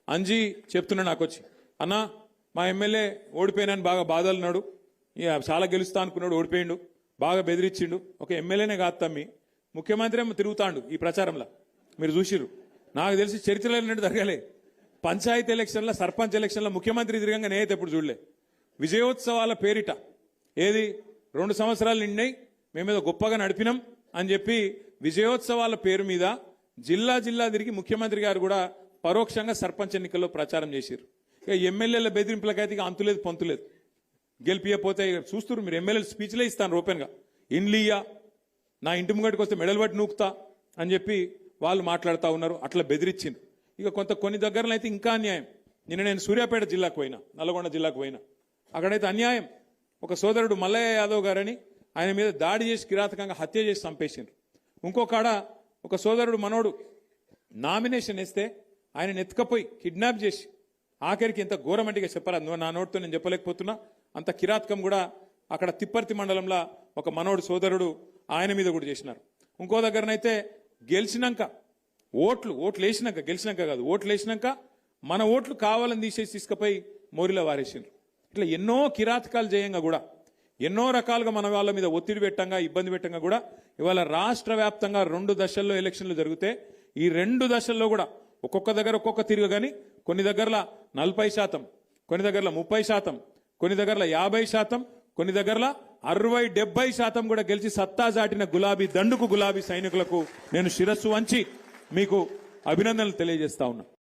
అంజీ చెప్తున్నా నాకు వచ్చి, అన్నా మా ఎమ్మెల్యే ఓడిపోయినాను బాగా బాధలున్నాడు, చాలా గెలుస్తా అనుకున్నాడు, ఓడిపోయిండు, బాగా బెదిరించిండు. ఒక ఎమ్మెల్యేనే కాదు తమ్మి, ముఖ్యమంత్రి ఏమో తిరుగుతాండు ఈ ప్రచారంలో, మీరు చూసిర్రు. నాకు తెలిసి చరిత్రలో ఏంటంటే జరగలే. పంచాయతీ ఎలక్షన్లో, సర్పంచ్ ఎలక్షన్లో ముఖ్యమంత్రి తిరగంగా నేనైతే ఎప్పుడు చూడలే. విజయోత్సవాల పేరిట ఏది 2 సంవత్సరాలు నిండినాయి, మేమేదో గొప్పగా నడిపినాం అని చెప్పి విజయోత్సవాల పేరు మీద జిల్లా జిల్లా తిరిగి ముఖ్యమంత్రి గారు కూడా పరోక్షంగా సర్పంచ్ ఎన్నికల్లో ప్రచారం చేశారు. ఇక ఎమ్మెల్యేల బెదిరింపులకైతే ఇక అంతులేదు పొంతులేదు. గెలిపియపోతే చూస్తున్నారు మీరు, ఎమ్మెల్యేలు స్పీచ్లే ఇస్తాను ఓపెన్గా, ఇండ్లియా నా ఇంటి ముంగటికి వస్తే మెడల్ పట్టి నూకుతా అని చెప్పి వాళ్ళు మాట్లాడుతూ ఉన్నారు. అట్లా బెదిరించింది. ఇక కొన్ని దగ్గరలో అయితే ఇంకా అన్యాయం. నిన్న నేను సూర్యాపేట జిల్లాకు పోయినా, నల్గొండ జిల్లాకు పోయినా, అక్కడైతే అన్యాయం. ఒక సోదరుడు మల్లయ్య యాదవ్ గారని ఆయన మీద దాడి చేసి కిరాతకంగా హత్య చేసి చంపేసిండ్రు. ఇంకొకాడ ఒక సోదరుడు మనోడు నామినేషన్ వేస్తే ఆయన ఎత్తుకపోయి కిడ్నాప్ చేసి, ఆఖరికి ఎంత ఘోరమంటిగా చెప్పరాదు, నా నోటితో నేను చెప్పలేకపోతున్నా, అంత కిరాతకం కూడా అక్కడ తిప్పర్తి మండలంలో ఒక మనోడు సోదరుడు ఆయన మీద కూడా చేసినారు. ఇంకో దగ్గరనైతే గెలిచినాక ఓట్లు వేసినాక, గెలిచినాక కాదు, ఓట్లు వేసినాక మన ఓట్లు కావాలని తీసేసి తీసుకుపోయి మోరిలో వారేసిండ్రు. ఇట్లా ఎన్నో కిరాతకాలు చేయంగా కూడా, ఎన్నో రకాలుగా మన వాళ్ళ మీద ఒత్తిడి పెట్టంగా, ఇబ్బంది పెట్టంగా కూడా ఇవాళ రాష్ట్ర వ్యాప్తంగా 2 దశల్లో ఎలక్షన్లు జరిగితే ఈ 2 దశల్లో కూడా ఒక్కొక్క దగ్గర ఒక్కొక్క తిరుగు, కానీ కొన్ని దగ్గరలో 40%, కొన్ని దగ్గరలో 30%, కొన్ని దగ్గరలో 50%, కొన్ని దగ్గరలో 60-70% కూడా గెలిచి సత్తా చాటిన గులాబీ దండుకు, గులాబీ సైనికులకు నేను శిరస్సు వంచి మీకు అభినందనలు తెలియజేస్తా ఉన్నా.